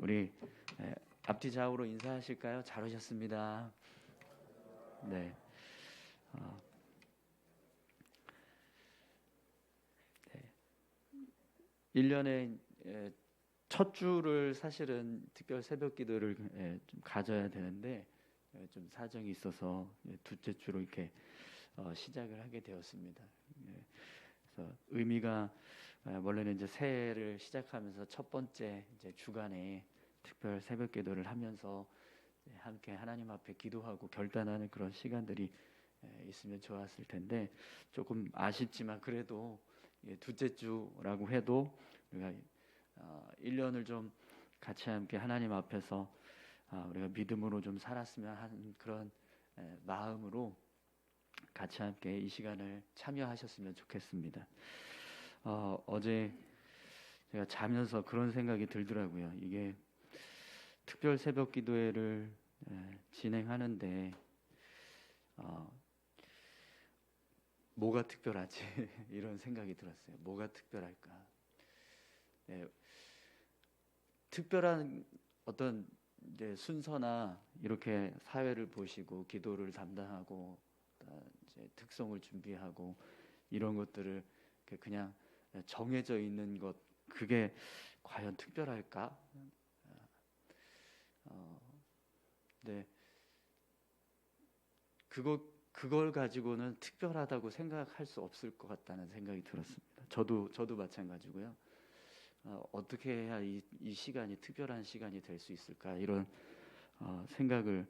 우리 앞뒤 좌우로 인사하실까요? 잘 오셨습니다. 네. 어, 네. 1년에 첫 주를 사실은 특별 새벽 기도를 좀 가져야 되는데 좀 사정이 있어서 둘째 주로 이렇게 시작을 하게 되었습니다. 그래서 의미가 원래는 이제 새해를 시작하면서 첫 번째 이제 주간에 특별 새벽 기도를 하면서 함께 하나님 앞에 기도하고 결단하는 그런 시간들이 있으면 좋았을 텐데 조금 아쉽지만 그래도 둘째 주라고 해도 우리가 1년을 좀 같이 함께 하나님 앞에서 우리가 믿음으로 좀 살았으면 하는 그런 마음으로 같이 함께 이 시간을 참여하셨으면 좋겠습니다. 어제 제가 자면서 그런 생각이 들더라고요. 이게 특별 새벽 기도회를 진행하는데 뭐가 특별하지? 이런 생각이 들었어요. 뭐가 특별할까? 특별한 어떤 이제 순서나 이렇게 사회를 보시고 기도를 담당하고 이제 특성을 준비하고 이런 것들을 그냥 정해져 있는 것, 그게 과연 특별할까? 네, 그걸 가지고는 특별하다고 생각할 수 없을 것 같다는 생각이 들었습니다. 저도 마찬가지고요. 어떻게 해야 이 시간이 특별한 시간이 될 수 있을까, 이런 생각을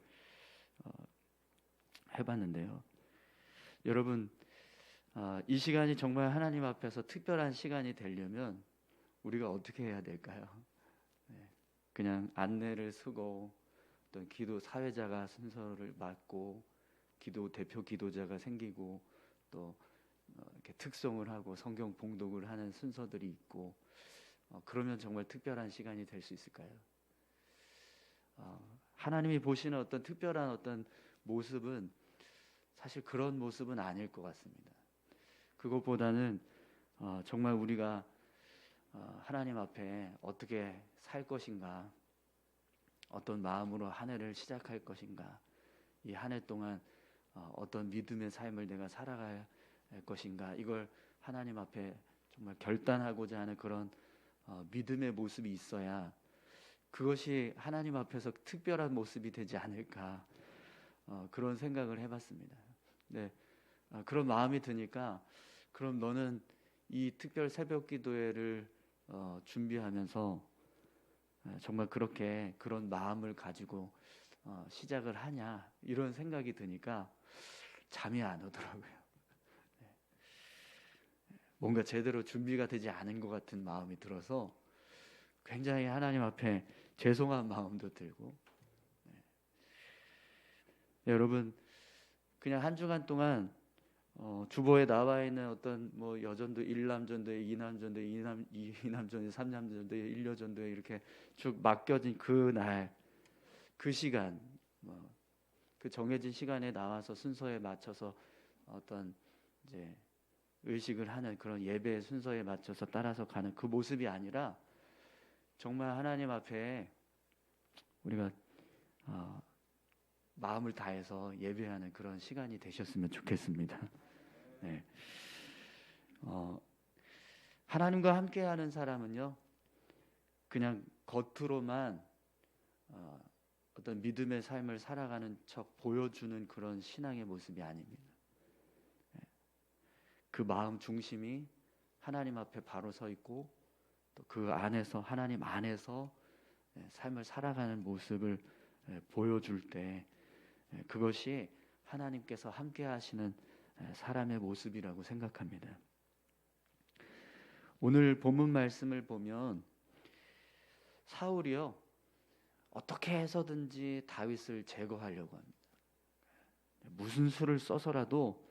해봤는데요. 여러분, 이 시간이 정말 하나님 앞에서 특별한 시간이 되려면 우리가 어떻게 해야 될까요? 그냥 안내를 쓰고 어떤 기도 사회자가 순서를 맡고 대표 기도자가 생기고 또 이렇게 특송을 하고 성경 봉독을 하는 순서들이 있고 그러면 정말 특별한 시간이 될 수 있을까요? 하나님이 보시는 어떤 특별한 어떤 모습은 사실 그런 모습은 아닐 것 같습니다. 그것보다는 정말 우리가 하나님 앞에 어떻게 살 것인가, 어떤 마음으로 한 해를 시작할 것인가, 이 한 해 동안 어떤 믿음의 삶을 내가 살아갈 것인가, 이걸 하나님 앞에 정말 결단하고자 하는 그런 믿음의 모습이 있어야 그것이 하나님 앞에서 특별한 모습이 되지 않을까, 그런 생각을 해봤습니다. 네, 그런 마음이 드니까 그럼 너는 이 특별 새벽 기도회를 준비하면서 정말 그렇게 그런 마음을 가지고 시작을 하냐, 이런 생각이 드니까 잠이 안 오더라고요. 뭔가 제대로 준비가 되지 않은 것 같은 마음이 들어서 굉장히 하나님 앞에 죄송한 마음도 들고, 여러분 그냥 한 주간 동안 주보에 나와 있는 어떤 뭐 여전도 1남전도에 2남전도에 2남전도에 3남전도에 1여전도에 이렇게 쭉 맡겨진 그날 그 시간, 그 정해진 시간에 나와서 순서에 맞춰서 어떤 이제 의식을 하는 그런 예배 순서에 맞춰서 따라서 가는 그 모습이 아니라 정말 하나님 앞에 우리가 마음을 다해서 예배하는 그런 시간이 되셨으면 좋겠습니다. 네. 하나님과 함께하는 사람은요, 그냥 겉으로만 어떤 믿음의 삶을 살아가는 척 보여주는 그런 신앙의 모습이 아닙니다. 그 마음 중심이 하나님 앞에 바로 서 있고 또 그 안에서 하나님 안에서 삶을 살아가는 모습을 보여줄 때 그것이 하나님께서 함께 하시는 사람의 모습이라고 생각합니다. 오늘 본문 말씀을 보면 사울이요, 어떻게 해서든지 다윗을 제거하려고 합니다. 무슨 수를 써서라도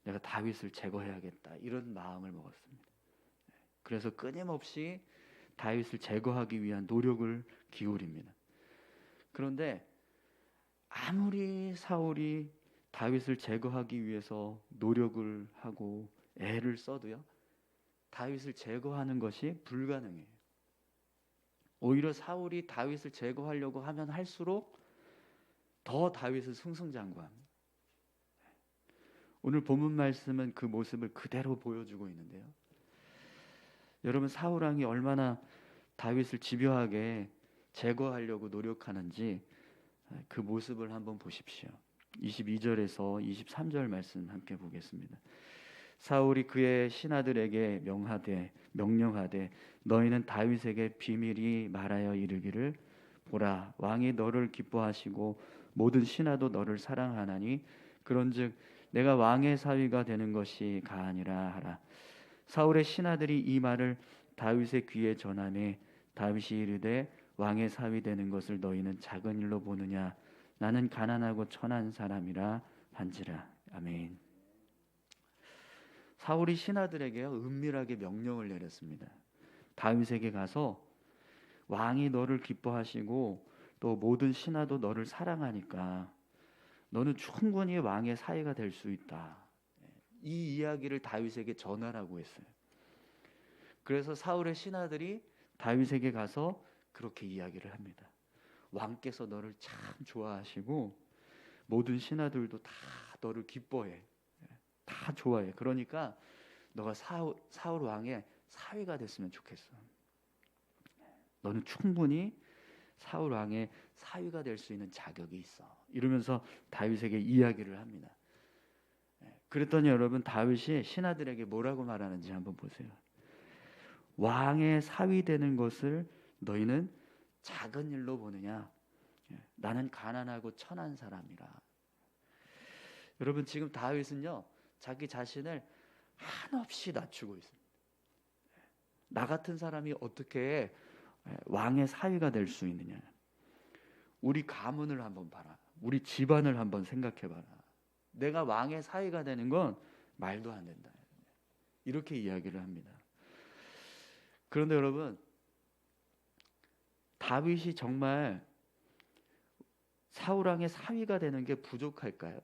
내가 다윗을 제거해야겠다, 이런 마음을 먹었습니다. 그래서 끊임없이 다윗을 제거하기 위한 노력을 기울입니다. 그런데 아무리 사울이 다윗을 제거하기 위해서 노력을 하고 애를 써도요, 다윗을 제거하는 것이 불가능해요. 오히려 사울이 다윗을 제거하려고 하면 할수록 더 다윗은 승승장구합니다. 오늘 본문 말씀은 그 모습을 그대로 보여주고 있는데요. 여러분, 사울 왕이 얼마나 다윗을 집요하게 제거하려고 노력하는지 그 모습을 한번 보십시오. 22절에서 23절 말씀 함께 보겠습니다. 사울이 그의 신하들에게 명령하되 너희는 다윗에게 비밀히 말하여 이르기를 보라, 왕이 너를 기뻐하시고 모든 신하도 너를 사랑하나니 그런즉 내가 왕의 사위가 되는 것이 가하니라 하라. 사울의 신하들이 이 말을 다윗의 귀에 전하매 다윗이 이르되 왕의 사위 되는 것을 너희는 작은 일로 보느냐, 나는 가난하고 천한 사람이라 한지라. 아멘. 사울이 신하들에게 은밀하게 명령을 내렸습니다. 다윗에게 가서 왕이 너를 기뻐하시고 또 모든 신하도 너를 사랑하니까 너는 충분히 왕의 사위가 될 수 있다. 이 이야기를 다윗에게 전하라고 했어요. 그래서 사울의 신하들이 다윗에게 가서 그렇게 이야기를 합니다. 왕께서 너를 참 좋아하시고 모든 신하들도 다 너를 기뻐해. 다 좋아해. 그러니까 너가 사울 왕의 사위가 됐으면 좋겠어. 너는 충분히 사울 왕의 사위가 될 수 있는 자격이 있어. 이러면서 다윗에게 이야기를 합니다. 그랬더니 여러분, 다윗이 신하들에게 뭐라고 말하는지 한번 보세요. 왕의 사위 되는 것을 너희는 작은 일로 보느냐, 나는 가난하고 천한 사람이라. 여러분, 지금 다윗은요 자기 자신을 한없이 낮추고 있습니다. 나 같은 사람이 어떻게 왕의 사위가 될 수 있느냐. 우리 가문을 한번 봐라. 우리 집안을 한번 생각해 봐라. 내가 왕의 사위가 되는 건 말도 안 된다. 이렇게 이야기를 합니다. 그런데 여러분, 다윗이 정말 사울 왕의 사위가 되는 게 부족할까요?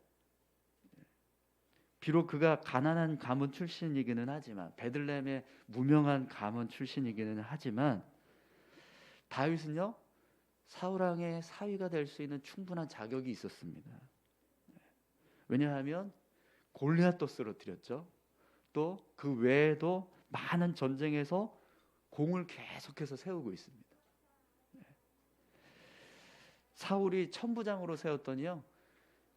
비록 그가 가난한 가문 출신이기는 하지만, 베들레헴의 무명한 가문 출신이기는 하지만, 다윗은요 사울 왕의 사위가 될 수 있는 충분한 자격이 있었습니다. 왜냐하면 골리앗도 쓰러뜨렸죠. 또 그 외에도 많은 전쟁에서 공을 계속해서 세우고 있습니다. 사울이 천부장으로 세웠더니요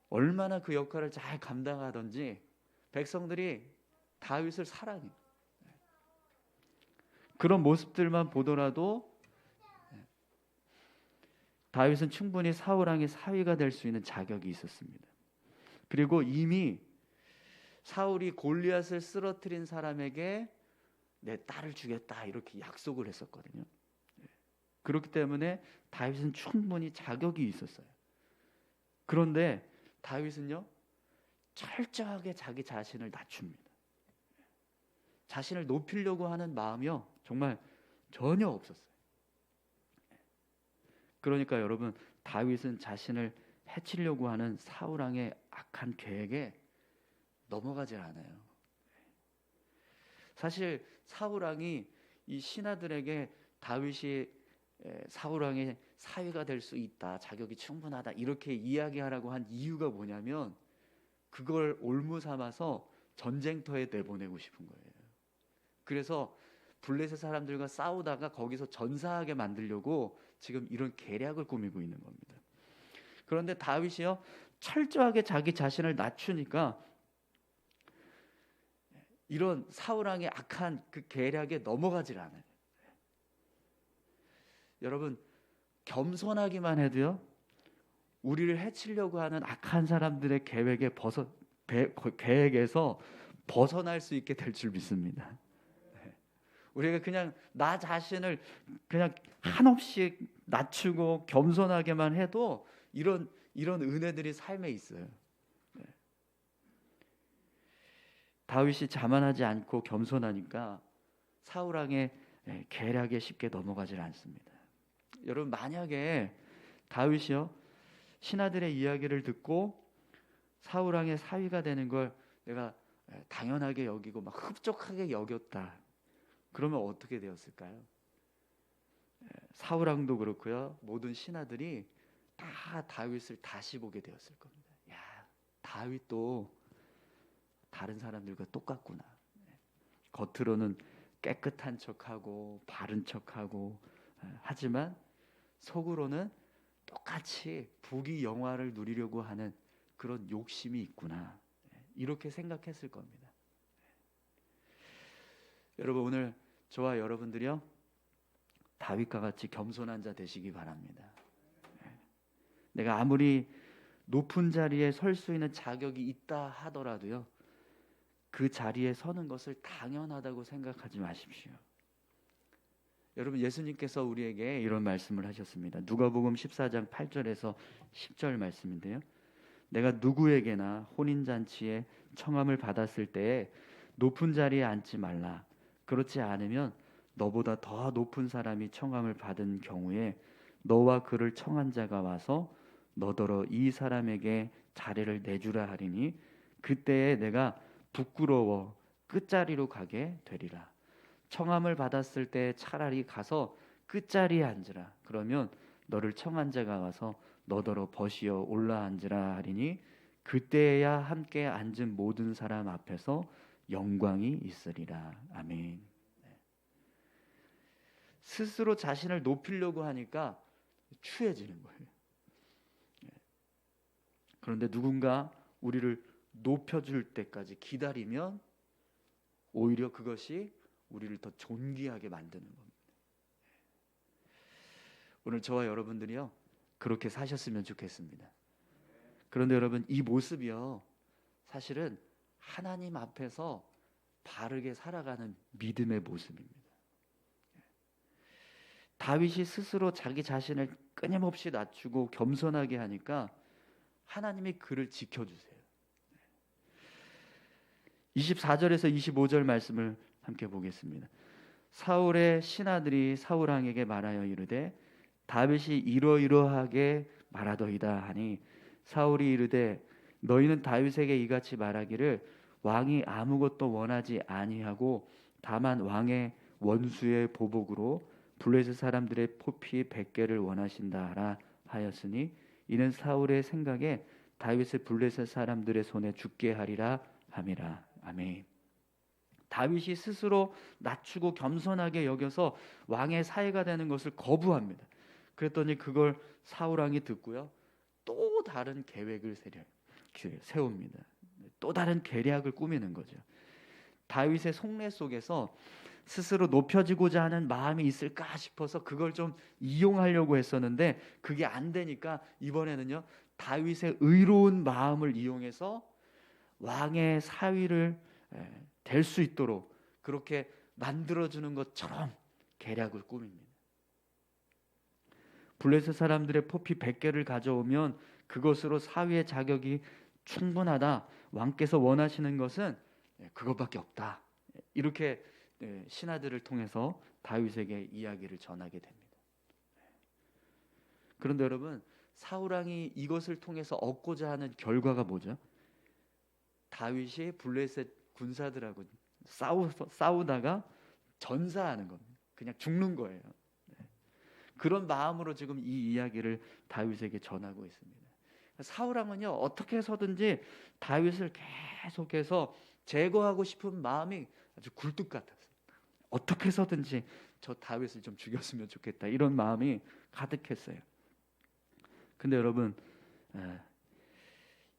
얼마나 그 역할을 잘 감당하던지 백성들이 다윗을 사랑해요. 그런 모습들만 보더라도 다윗은 충분히 사울 왕의 사위가 될 수 있는 자격이 있었습니다. 그리고 이미 사울이 골리앗을 쓰러뜨린 사람에게 내 딸을 주겠다 이렇게 약속을 했었거든요. 그렇기 때문에 다윗은 충분히 자격이 있었어요. 그런데 다윗은요 철저하게 자기 자신을 낮춥니다. 자신을 높이려고 하는 마음이요 정말 전혀 없었어요. 그러니까 여러분, 다윗은 자신을 해치려고 하는 사울 왕의 악한 계획에 넘어가지 않아요. 사실 사울 왕이 이 신하들에게 다윗이 사울 왕의 사위가 될 수 있다, 자격이 충분하다 이렇게 이야기하라고 한 이유가 뭐냐면 그걸 올무 삼아서 전쟁터에 내보내고 싶은 거예요. 그래서 블레셋 사람들과 싸우다가 거기서 전사하게 만들려고 지금 이런 계략을 꾸미고 있는 겁니다. 그런데 다윗이요 철저하게 자기 자신을 낮추니까 이런 사울 왕의 악한 그 계략에 넘어가질 않아요. 여러분, 겸손하기만 해도요 우리를 해치려고 하는 악한 사람들의 계획에서 벗어날 수 있게 될 줄 믿습니다. 우리가 그냥 나 자신을 그냥 한없이 낮추고 겸손하게만 해도 이런 은혜들이 삶에 있어요. 다윗이 자만하지 않고 겸손하니까 사울 왕의 계략에 쉽게 넘어가질 않습니다. 여러분, 만약에 다윗이요 신하들의 이야기를 듣고 사울 왕의 사위가 되는 걸 내가 당연하게 여기고 막 흡족하게 여겼다. 그러면 어떻게 되었을까요? 사울왕도 그렇고요. 모든 신하들이 다 다윗을 다시 보게 되었을 겁니다. 야, 다윗도 다른 사람들과 똑같구나. 겉으로는 깨끗한 척하고 바른 척하고 하지만 속으로는 똑같이 부귀 영화를 누리려고 하는 그런 욕심이 있구나. 이렇게 생각했을 겁니다. 여러분, 오늘 저와 여러분들이요, 다윗과 같이 겸손한 자 되시기 바랍니다. 내가 아무리 높은 자리에 설 수 있는 자격이 있다 하더라도요, 그 자리에 서는 것을 당연하다고 생각하지 마십시오. 여러분, 예수님께서 우리에게 이런 말씀을 하셨습니다. 누가복음 14장 8절에서 10절 말씀인데요, 내가 누구에게나 혼인잔치에 청함을 받았을 때에 높은 자리에 앉지 말라. 그렇지 않으면 너보다 더 높은 사람이 청함을 받은 경우에 너와 그를 청한 자가 와서 너더러 이 사람에게 자리를 내주라 하리니 그때에 내가 부끄러워 끝자리로 가게 되리라. 청함을 받았을 때 차라리 가서 끝자리에 앉으라. 그러면 너를 청한 자가 와서 너더러 벗이어 올라 앉으라 하리니 그때야 함께 앉은 모든 사람 앞에서 영광이 있으리라. 아멘. 스스로 자신을 높이려고 하니까 추해지는 거예요. 그런데 누군가 우리를 높여줄 때까지 기다리면 오히려 그것이 우리를 더 존귀하게 만드는 겁니다. 오늘 저와 여러분들이요, 그렇게 사셨으면 좋겠습니다. 그런데 여러분, 이 모습이요, 사실은 하나님 앞에서 바르게 살아가는 믿음의 모습입니다. 다윗이 스스로 자기 자신을 끊임없이 낮추고 겸손하게 하니까 하나님이 그를 지켜주세요. 24절에서 25절 말씀을 함께 보겠습니다. 사울의 신하들이 사울왕에게 말하여 이르되 다윗이 이러이러하게 말하더이다 하니 사울이 이르되 너희는 다윗에게 이같이 말하기를 왕이 아무것도 원하지 아니하고 다만 왕의 원수의 보복으로 블레셋 사람들의 포피 100개를 원하신다 하라 하였으니 이는 사울의 생각에 다윗을 블레셋 사람들의 손에 죽게 하리라 함이라. 아멘. 다윗이 스스로 낮추고 겸손하게 여겨서 왕의 사위가 되는 것을 거부합니다. 그랬더니 그걸 사울왕이 듣고요, 또 다른 계획을 세웁니다. 또 다른 계략을 꾸미는 거죠. 다윗의 속내 속에서 스스로 높여지고자 하는 마음이 있을까 싶어서 그걸 좀 이용하려고 했었는데 그게 안 되니까 이번에는요, 다윗의 의로운 마음을 이용해서 왕의 사위를 될 수 있도록 그렇게 만들어주는 것처럼 계략을 꾸밉니다. 블레셋 사람들의 포피 100개를 가져오면 그것으로 사위의 자격이 충분하다. 왕께서 원하시는 것은 그것밖에 없다. 이렇게 신하들을 통해서 다윗에게 이야기를 전하게 됩니다. 그런데 여러분, 사울왕이 이것을 통해서 얻고자 하는 결과가 뭐죠? 다윗이 블레셋 군사들하고 싸우다가 전사하는 겁니다. 그냥 죽는 거예요. 그런 마음으로 지금 이 이야기를 다윗에게 전하고 있습니다. 사울왕은요, 어떻게 해서든지 다윗을 계속해서 제거하고 싶은 마음이 아주 굴뚝 같았어요. 어떻게 해서든지 저 다윗을 좀 죽였으면 좋겠다, 이런 마음이 가득했어요. 근데 여러분,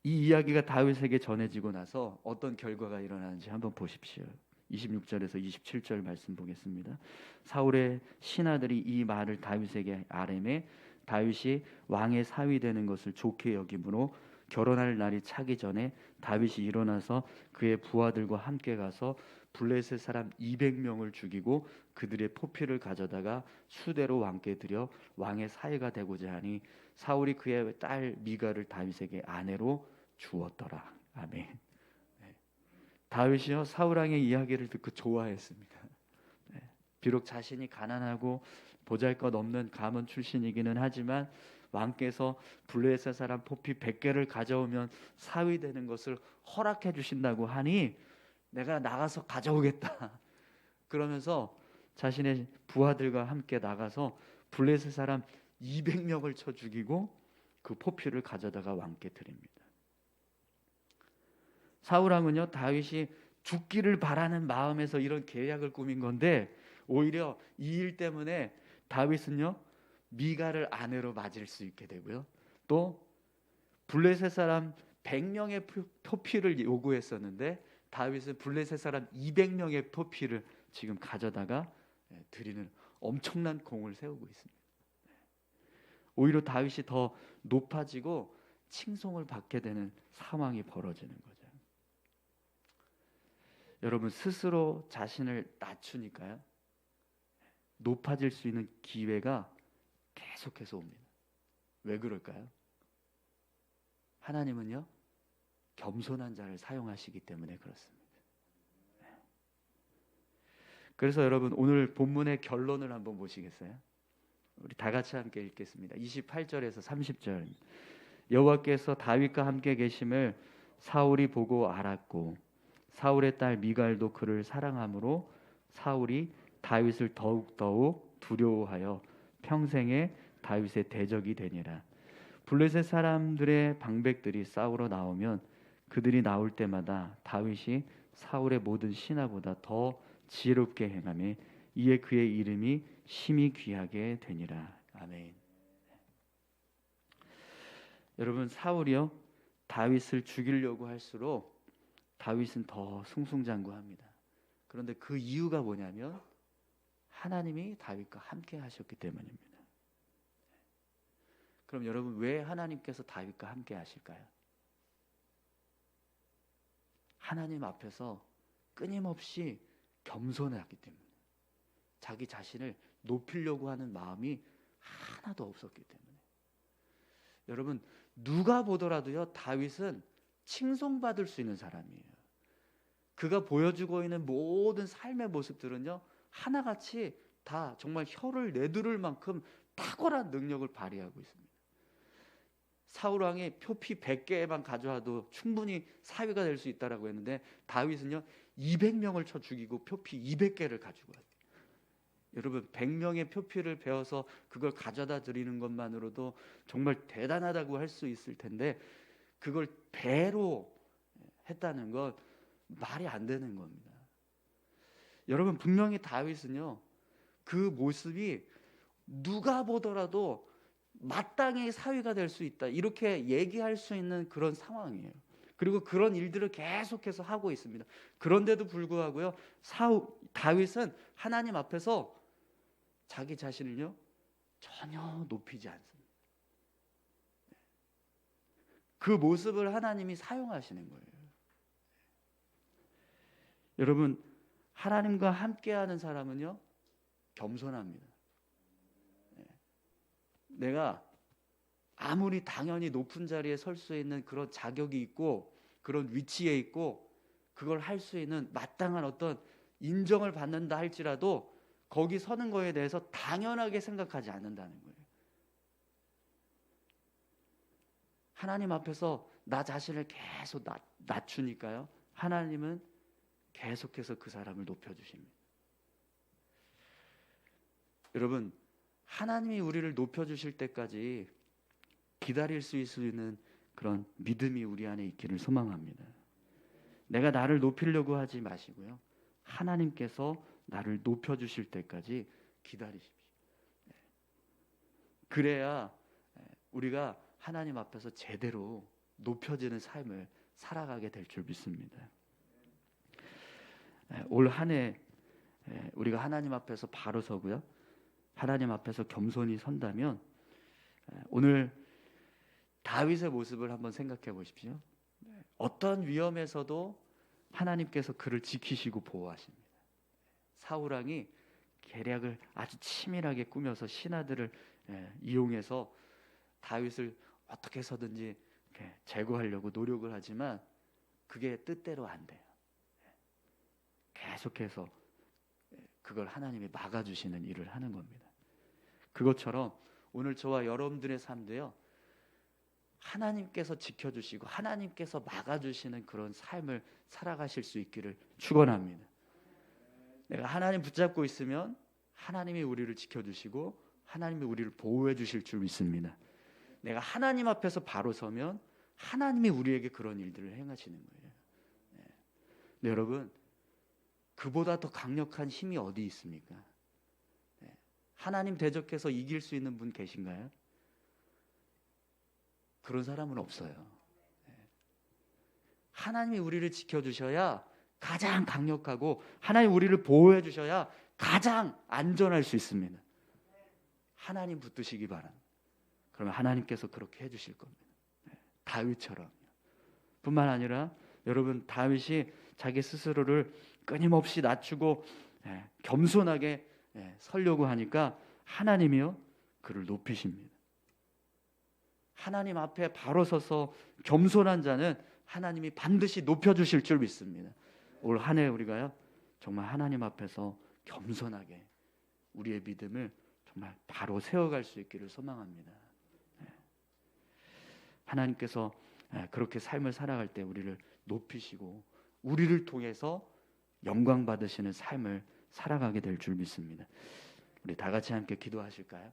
이 이야기가 다윗에게 전해지고 나서 어떤 결과가 일어나는지 한번 보십시오. 26절에서 27절 말씀 보겠습니다. 사울의 신하들이 이 말을 다윗에게 아뢰매 다윗이 왕의 사위 되는 것을 좋게 여김으로 결혼할 날이 차기 전에 다윗이 일어나서 그의 부하들과 함께 가서 블레셋 사람 200명을 죽이고 그들의 포피를 가져다가 수대로 왕께 드려 왕의 사위가 되고자 하니 사울이 그의 딸 미가를 다윗에게 아내로 주었더라. 아멘. 다윗이요, 사울왕의 이야기를 듣고 좋아했습니다. 비록 자신이 가난하고 보잘것없는 가문 출신이기는 하지만 왕께서 블레셋 사람 포피 100개를 가져오면 사위 되는 것을 허락해 주신다고 하니 내가 나가서 가져오겠다. 그러면서 자신의 부하들과 함께 나가서 블레셋 사람 200명을 쳐 죽이고 그 포피를 가져다가 왕께 드립니다. 사울 왕은요, 다윗이 죽기를 바라는 마음에서 이런 계략을 꾸민 건데 오히려 이 일 때문에 다윗은요, 미갈을 아내로 맞을 수 있게 되고요, 또 블레셋 사람 100명의 포피를 요구했었는데 다윗은 블레셋 사람 200명의 포피를 지금 가져다가 드리는 엄청난 공을 세우고 있습니다. 오히려 다윗이 더 높아지고 칭송을 받게 되는 상황이 벌어지는 거죠. 여러분, 스스로 자신을 낮추니까요, 높아질 수 있는 기회가 계속해서 옵니다. 왜 그럴까요? 하나님은요, 겸손한 자를 사용하시기 때문에 그렇습니다. 그래서 여러분, 오늘 본문의 결론을 한번 보시겠어요? 우리 다 같이 함께 읽겠습니다. 28절에서 30절. 여호와께서 다윗과 함께 계심을 사울이 보고 알았고 사울의 딸 미갈도 그를 사랑하므로 사울이 다윗을 더욱 두려워하여 평생에 다윗의 대적이 되니라. 블레셋 사람들의 방백들이 싸우러 나오면 그들이 나올 때마다 다윗이 사울의 모든 신하보다 더 지혜롭게 행하며 이에 그의 이름이 심히 귀하게 되니라. 아멘. 여러분, 사울이요, 다윗을 죽이려고 할수록 다윗은 더 승승장구합니다. 그런데 그 이유가 뭐냐면 하나님이 다윗과 함께 하셨기 때문입니다. 그럼 여러분, 왜 하나님께서 다윗과 함께 하실까요? 하나님 앞에서 끊임없이 겸손했기 때문에, 자기 자신을 높이려고 하는 마음이 하나도 없었기 때문에. 여러분, 누가 보더라도요, 다윗은 칭송받을 수 있는 사람이에요. 그가 보여주고 있는 모든 삶의 모습들은요, 하나같이 다 정말 혀를 내두를 만큼 탁월한 능력을 발휘하고 있습니다. 사울 왕이 표피 100개만 가져와도 충분히 사위가 될 수 있다라고 했는데 다윗은요, 200명을 쳐 죽이고 표피 200개를 가지고 와요. 여러분, 100명의 표피를 베어서 그걸 가져다 드리는 것만으로도 정말 대단하다고 할 수 있을 텐데 그걸 배로 했다는 건 말이 안 되는 겁니다. 여러분, 분명히 다윗은요, 그 모습이 누가 보더라도 마땅히 사위가 될 수 있다, 이렇게 얘기할 수 있는 그런 상황이에요. 그리고 그런 일들을 계속해서 하고 있습니다. 그런데도 불구하고요, 다윗은 하나님 앞에서 자기 자신을요, 전혀 높이지 않습니다. 그 모습을 하나님이 사용하시는 거예요. 여러분, 하나님과 함께하는 사람은요, 겸손합니다. 내가 아무리 당연히 높은 자리에 설 수 있는 그런 자격이 있고 그런 위치에 있고 그걸 할 수 있는 마땅한 어떤 인정을 받는다 할지라도 거기 서는 거에 대해서 당연하게 생각하지 않는다는 거예요. 하나님 앞에서 나 자신을 계속 낮추니까요, 하나님은 계속해서 그 사람을 높여주십니다. 여러분, 하나님이 우리를 높여주실 때까지 기다릴 수 있는 그런 믿음이 우리 안에 있기를 소망합니다. 내가 나를 높이려고 하지 마시고요, 하나님께서 나를 높여주실 때까지 기다리십시오. 그래야 우리가 하나님 앞에서 제대로 높여지는 삶을 살아가게 될 줄 믿습니다. 올 한 해 우리가 하나님 앞에서 바로 서고요, 하나님 앞에서 겸손히 선다면 오늘 다윗의 모습을 한번 생각해 보십시오. 어떤 위험에서도 하나님께서 그를 지키시고 보호하십니다. 사울 왕이 계략을 아주 치밀하게 꾸며서 신하들을 이용해서 다윗을 어떻게 해서든지 제거하려고 노력을 하지만 그게 뜻대로 안 돼요. 계속해서 그걸 하나님이 막아주시는 일을 하는 겁니다. 그것처럼 오늘 저와 여러분들의 삶도요, 하나님께서 지켜주시고 하나님께서 막아주시는 그런 삶을 살아가실 수 있기를 축원합니다. 내가 하나님 붙잡고 있으면 하나님이 우리를 지켜주시고 하나님이 우리를 보호해 주실 줄 믿습니다. 내가 하나님 앞에서 바로 서면 하나님이 우리에게 그런 일들을 행하시는 거예요. 네, 여러분, 그보다 더 강력한 힘이 어디 있습니까? 네, 하나님 대적해서 이길 수 있는 분 계신가요? 그런 사람은 없어요. 네, 하나님이 우리를 지켜주셔야 가장 강력하고 하나님 우리를 보호해 주셔야 가장 안전할 수 있습니다. 하나님 붙드시기 바랍니다. 그러면 하나님께서 그렇게 해주실 겁니다. 다윗처럼. 뿐만 아니라 여러분, 다윗이 자기 스스로를 끊임없이 낮추고 겸손하게 서려고 하니까 하나님이요 그를 높이십니다. 하나님 앞에 바로 서서 겸손한 자는 하나님이 반드시 높여주실 줄 믿습니다. 올 한 해 우리가요 정말 하나님 앞에서 겸손하게 우리의 믿음을 정말 바로 세워갈 수 있기를 소망합니다. 하나님께서 그렇게 삶을 살아갈 때 우리를 높이시고 우리를 통해서 영광 받으시는 삶을 살아가게 될 줄 믿습니다. 우리 다 같이 함께 기도하실까요?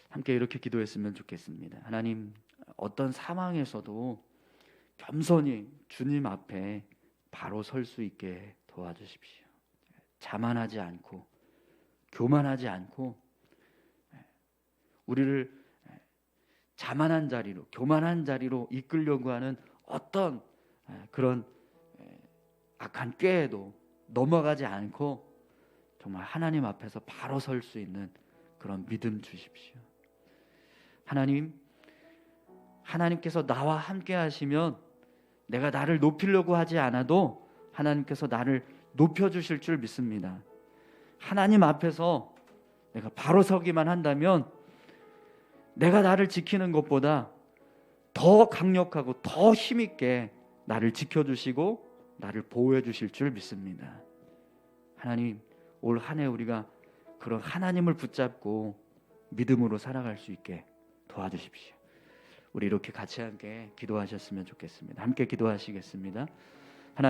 함께 이렇게 기도했으면 좋겠습니다. 하나님, 어떤 상황에서도 겸손히 주님 앞에 바로 설 수 있게 도와주십시오. 자만하지 않고 교만하지 않고 우리를 자만한 자리로 교만한 자리로 이끌려고 하는 어떤 그런 악한 꾀에도 넘어가지 않고 정말 하나님 앞에서 바로 설 수 있는 그런 믿음 주십시오. 하나님께서 나와 함께 하시면 내가 나를 높이려고 하지 않아도 하나님께서 나를 높여주실 줄 믿습니다. 하나님 앞에서 내가 바로 서기만 한다면 내가 나를 지키는 것보다 더 강력하고 더 힘있게 나를 지켜주시고 나를 보호해 주실 줄 믿습니다. 하나님, 올 한 해 우리가 그런 하나님을 붙잡고 믿음으로 살아갈 수 있게 도와주십시오. 우리 이렇게 같이 함께 기도하셨으면 좋겠습니다. 함께 기도하시겠습니다.